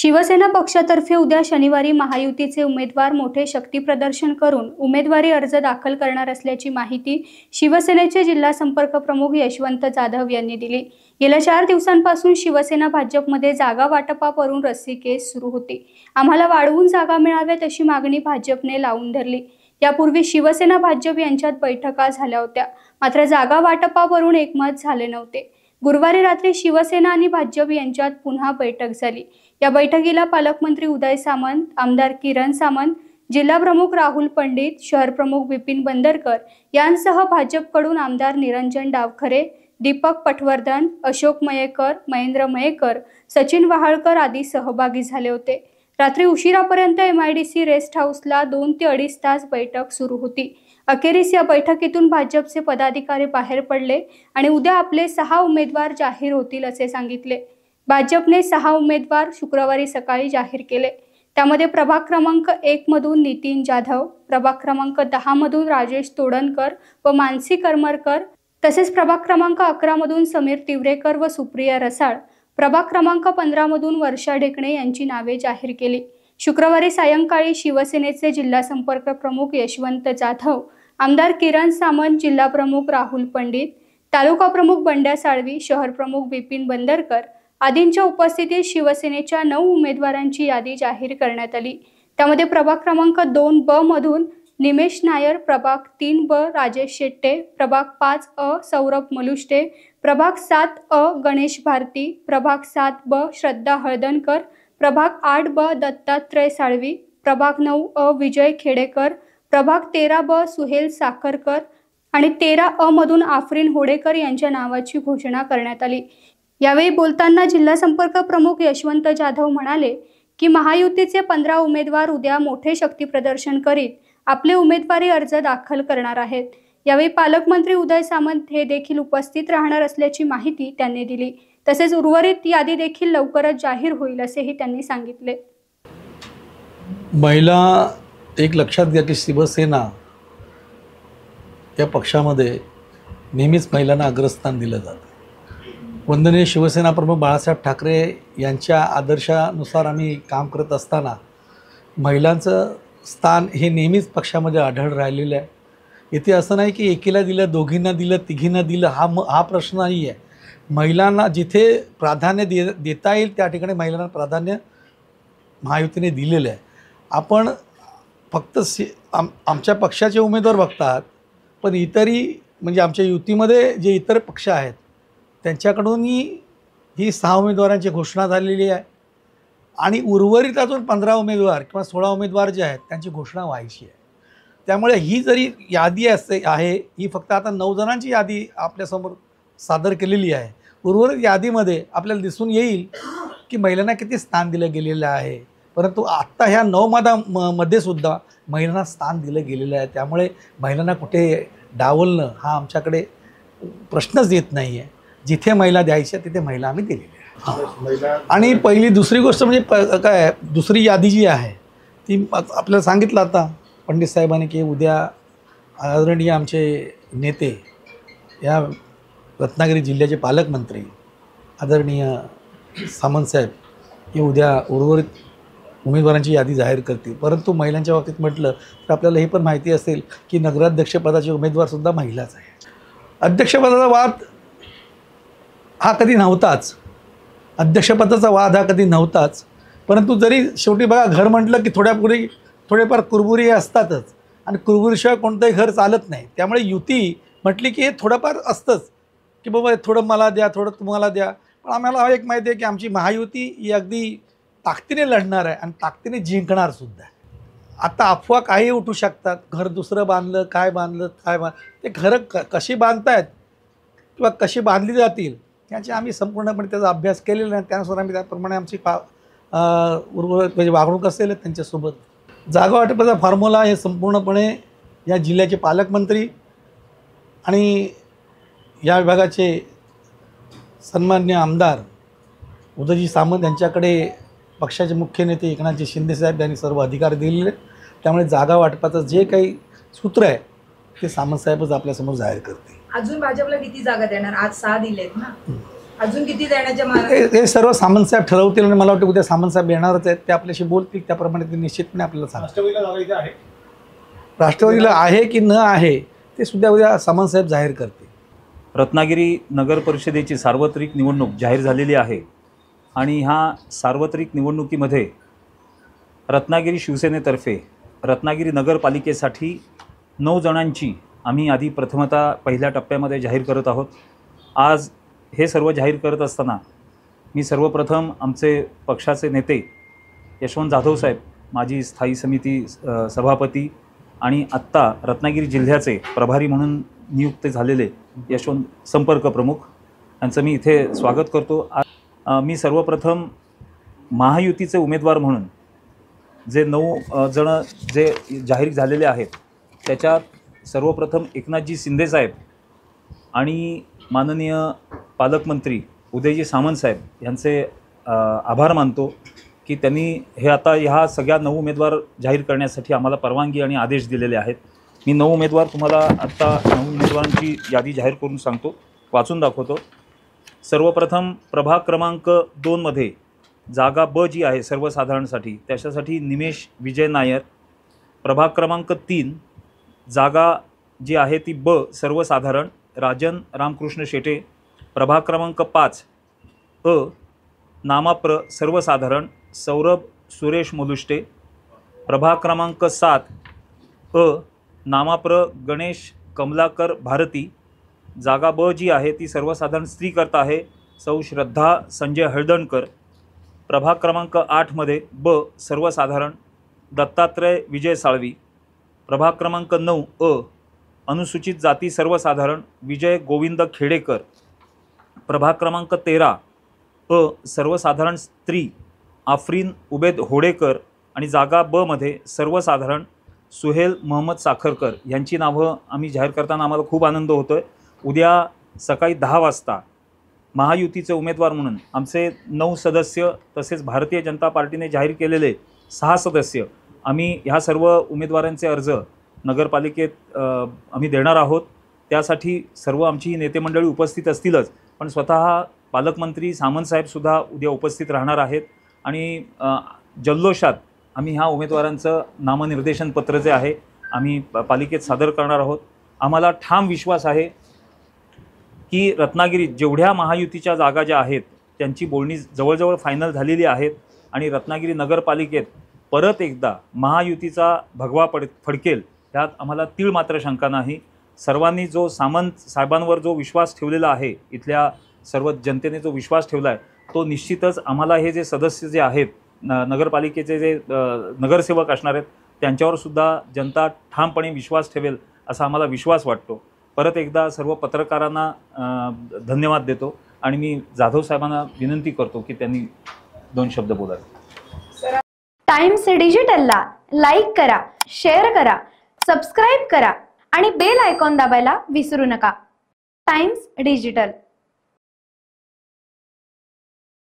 शिवसेना पक्षातर्फे उद्या शनिवारी महायुतीचे उमेदवार मोठे शक्तीप्रदर्शन करून उमेदवारी अर्ज दाखल करणार असल्याची माहिती शिवसेनेचे जिल्हा संपर्क प्रमुख यशवंत जाधव यांनी दिली। गेल्या 4 दिवसांपासून शिवसेना भाजपमध्ये जागा वाटपावरून रस्सीखेच सुरू होती। आम्हाला वाढवून जागा मिळाव्यात अशी मागणी भाजपने लावून धरली। यापूर्वी शिवसेना भाजप यांच्यात बैठका झाल्या होत्या, मात्र जागा वाटपावरून एकमत झाले नव्हते। गुरुवारी रात्री शिवसेना आणि भाजप यांच्यात पुन्हा बैठक झाली। या बैठकीला पालकमंत्री उदय सामंत, आमदार किरण सामंत, जिल्हा प्रमुख राहुल पंडित, शहर प्रमुख विपिन बंदरकर यांसह भाजपकडून आमदार निरंजन डावखरे, दीपक पटवर्धन, अशोक मयेकर, महेंद्र मयेकर, सचिन वहाळकर आदी सहभागी झाले होते। रात्री उशिरापर्यंत MIDC रेस्ट हाऊसला 2 ते 2.5 तास बैठक सुरू होती। अखेरीस या बैठकीतून भाजपचे पदाधिकारी बाहेर पडले आणि उद्या आपले 6 उमेदवार जाहीर होतील असे सांगितले। भाजपने 6 उमेदवार शुक्रवारी सकाळी जाहीर केले। त्यामध्ये प्रभाग क्रमांक 1 मधून नितीन जाधव, प्रभाग क्रमांक 10 मधून राजेश तोडणकर व मानसी करमरकर, तसेच प्रभाग क्रमांक 11 मधून समीर तिवरेकर व सुप्रिया रसाळ, प्रभाग क्रमांक 15 मधून वर्षा ढेकणे यांची नावे जाहीर केली। शुक्रवारी सायंकाळी शिवसेनेचे जिल्हा संपर्क प्रमुख यशवंत जाधव, आमदार किरण सामंत, जिल्हा प्रमुख राहुल पंडित, तालुका प्रमुख बंड्या साळवी, शहर प्रमुख विपिन बंदरकर आदींच्या उपस्थितीत शिवसेनेच्या 9 उमेदवारांची यादी जाहीर करण्यात आली। त्यामध्ये प्रभाग क्रमांक 2B मधून निमेश नायर, प्रभाग 3B राजेश शेट्टे, प्रभाग 5A सौरभ मलुष्टे, प्रभाग 7A गणेश भारती, प्रभाग 7B श्रद्धा हळदणकर, प्रभाग 8B दत्तात्रय साळवी, प्रभाग 9A विजय खेडेकर, प्रभाग 13B सुहेल साखरकर आणि 13A मधून आफरीन होडेकर यांच्या नावाची घोषणा करण्यात आली। यावेळी बोलताना जिल्हा संपर्क प्रमुख यशवंत जाधव म्हणाले की महायुतीचे 15 उमेदवार उद्या मोठे शक्तीप्रदर्शन करीत आपले उमेदवारी अर्ज दाखल करणार आहेत। यावेळी पालकमंत्री उदय सामंत हे देखील उपस्थित राहणार असल्याची माहिती त्यांनी दिली। तसेच उर्वरित यादी देखील लवकरच जाहीर होईल असेही त्यांनी सांगितले। महिला एक लक्षात घ्या की शिवसेना या पक्षामध्ये नेहमीच महिलांना अग्रस्थान दिलं जातं। वंदनीय शिवसेना प्रमुख बाळासाहेब ठाकरे यांच्या आदर्शानुसार आम्ही काम करत असताना महिलांचं स्थान हे नेहमीच पक्षामध्ये आढळ राहिलेलं आहे। इथे असं नाही की एकीला दिलं, दोघींना दिलं, तिघींना दिलं, हा प्रश्न नाही आहे। महिलांना जिथे प्राधान्य देता येईल त्या ठिकाणी महिलांना प्राधान्य महायुतीने दिलेलं आहे। आपण फक्त आमच्या पक्षाचे उमेदवार बघतात, पण इतरही म्हणजे आमच्या युतीमध्ये जे इतर पक्ष आहेत त्यांच्याकडूनही ही 6 उमेदवारांची घोषणा झालेली आहे आणि उर्वरित अजून 15 उमेदवार किंवा 16 उमेदवार जे आहेत त्यांची घोषणा व्हायची आहे। त्यामुळे ही जरी यादी आहे ही फक्त आता 9 जणांची यादी आपल्यासमोर सादर केलेली आहे। उर्वरित यादीमध्ये आपल्याला दिसून येईल की महिलांना किती स्थान दिलं गेलेलं आहे, परंतु आत्ता ह्या 9 मध्ये सुद्धा महिलांना स्थान दिलं गेलेलं आहे। त्यामुळे महिलांना कुठे डावलणं हा आमच्याकडे प्रश्नच येत नाही आहे। जिथे महिला द्यायच्या तिथे महिला आम्ही दिलेल्या आहे। आणि पहिली दुसरी गोष्ट म्हणजे काय, दुसरी यादी जी आहे ती आपल्याला सांगितलं आता पंडित साहेबांनी की उद्या आदरणीय आमचे नेते या रत्नागिरी जिल्ह्याचे पालकमंत्री आदरणीय सामंत साहेब हे उद्या उर्वरित उमेदवारांची यादी जाहीर करतील। परंतु महिलांच्या बाबतीत म्हटलं तर आपल्याला हे पण माहिती असेल की नगराध्यक्षपदाचे उमेदवारसुद्धा महिलाच आहे। अध्यक्षपदाचा वाद हा कधी नव्हताच, अध्यक्षपदाचा वाद हा कधी नव्हताच, परंतु जरी शेवटी बघा घर म्हटलं की थोडेफार कुरबुरी हे असतातच आणि कुरबुरीशिवाय कोणतंही घर चालत नाही। त्यामुळे युती म्हटली की हे थोडंफार असतंच की बाबा थोडं मला द्या, थोडं तुम्हाला द्या। पण आम्हाला एक माहिती आहे की आमची महायुती ही अगदी ताकदीने लढणार आहे आणि ताकदीने जिंकणार सुद्धा। आता अफवा काही उठू शकतात, घर दुसरं बांधलं, काय बांधलं, ते घरं कशी बांधतायत किंवा कशी बांधली जातील याची आम्ही संपूर्णपणे त्याचा अभ्यास केलेला आहे। त्यानुसार आम्ही त्याप्रमाणे आमची उर्वरित म्हणजे वागणूक असेल त्यांच्यासोबत। जागा वाटपाचा फॉर्म्युला हे संपूर्णपणे या जिल्ह्याचे पालकमंत्री आणि या विभागाचे सन्माननीय आमदार उदयजी सामंत यांच्याकडे पक्षाचे मुख्य नेते एकनाथजी शिंदे साहेब यांनी सर्व अधिकार दिलेले। त्यामुळे जागा वाटपाचं जे काही सूत्र आहे ते सामंत साहेबच आपल्यासमोर जाहीर करतील। अजून भाजपला किती जागा देणार? आज 6 दिलेत ना। अजून किती देण्याच्या मार्ग हे सर्व सामंत साहेब ठरवतील आणि मला वाटतं उद्या सामंत साहेब येणारच आहेत, ते आपल्याशी बोलतील, त्याप्रमाणे ते निश्चितपणे आपल्याला सांगतील. राष्ट्रवादीला आहे की न आहे ते सुद्धा उद्या सामंत साहेब जाहीर करतील. रत्नागिरी नगर परिषदेची सार्वत्रिक निवडणूक जाहीर झालेली आहे आणि ह्या सार्वत्रिक निवडणुकीमध्ये रत्नागिरी शिवसेनेतर्फे रत्नागिरी नगरपालिकेसाठी 9 जणांची आम्ही आधी प्रथमतः पहिल्या टप्प्यामध्ये जाहीर करत आहोत. आज हे सर्व जाहीर करत असताना मी सर्वप्रथम आमचे पक्षाचे नेते यशवंत जाधव साहेब, माजी स्थायी समिती सभापती आणि आत्ता रत्नागिरी जिल्ह्याचे प्रभारी म्हणून नियुक्त झालेले यशवंत संपर्क प्रमुख यांचं मी इथे स्वागत करतो. मी सर्वप्रथम महायुतीचे उमेदवार म्हणून जे 9 जण जे जाहीर झालेले आहेत त्याच्यात सर्वप्रथम एकनाथजी शिंदे साहेब आणि माननीय पालकमंत्री उदयजी सामंत साहेब यांचे आभार मानतो की त्यांनी हे आता ह्या सगळ्या 9 उमेदवार जाहीर करण्यासाठी आम्हाला परवानगी आणि आदेश दिलेले आहेत. मी 9 उमेदवार तुम्हाला आत्ता 9 उमेदवारांची यादी जाहीर करून सांगतो, वाचून दाखवतो. सर्वप्रथम प्रभाग क्रमांक 2 मध्ये जागा ब जी आहे सर्वसाधारणसाठी त्याच्यासाठी निमेश विजय नायर. प्रभाग क्रमांक 3 जागा जी आहे ती ब सर्वसाधारण राजन रामकृष्ण शेटे. प्रभाग क्रमांक 5 अ नामाप्र सर्वसाधारण सौरभ सुरेश मोलुष्टे. प्रभाग क्रमांक 7 अ नामाप्र गणेश कमलाकर भारती. जागा ब जी आहे ती सर्वसाधारण स्त्रीकरता आहे सौ श्रद्धा संजय हळदणकर. प्रभाग क्रमांक 8 मध्ये ब सर्वसाधारण दत्तात्रय विजय साळवी. प्रभाग क्रमांक 9 अ अनुसूचित जाती सर्वसाधारण विजय गोविंद खेडेकर. प्रभाग क्रमांक 13 अ सर्वसाधारण स्त्री आफरीन उबेद होडेकर आणि जागा ब मध्ये सर्वसाधारण सुहेल मोहम्मद साखरकर यांची नावं आम्ही जाहीर करताना आम्हाला खूप आनंद होतो आहे. उद्या सकाळी 10 वाजता महायुतीचे उमेदवार म्हणून आमचे 9 सदस्य तसेच भारतीय जनता पार्टीने जाहीर केलेले 6 सदस्य आम्ही ह्या सर्व उमेदवारांचे अर्ज नगरपालिकेत आम्ही देणार आहोत. त्यासाठी सर्व आमची नेते मंडळी उपस्थित असतीलच, पण स्वतः पालकमंत्री सामंत साहेबसुद्धा उद्या उपस्थित राहणार आहेत आणि जल्लोषात आम्ही ह्या उमेदवारांचं नामनिर्देशन पत्र जे आहे आम्ही पालिकेत सादर करणार आहोत. आम्हाला ठाम विश्वास आहे की रत्नागिरीत जेवढ्या महायुतीच्या जागा ज्या आहेत त्यांची बोलणी जवळजवळ फायनल झालेली आहेत आणि रत्नागिरी नगरपालिकेत परत एकदा महायुतीचा भगवा फडकेल यात आम्हाला तीळ मात्र शंका नाही. सर्वांनी जो सामंत साहेबांवर जो विश्वास ठेवलेला आहे, इथल्या सर्व जनतेने जो विश्वास ठेवला आहे तो निश्चितच आम्हाला हे जे सदस्य जे आहेत नगरपालिकेचे जे नगरसेवक असणार आहेत त्यांच्यावरसुद्धा जनता ठामपणे विश्वास ठेवेल असा आम्हाला विश्वास वाटतो. परत एकदा सर्व पत्रकारांना धन्यवाद देतो आणि मी जाधव साहेबांना विनंती करतो की त्यांनी 2 शब्द बोलावे. टाइम्स डिजिटलला लाईक करा, शेअर करा, सबस्क्राईब करा आणि बेल आयकॉन दाबायला विसरू नका. Times digital.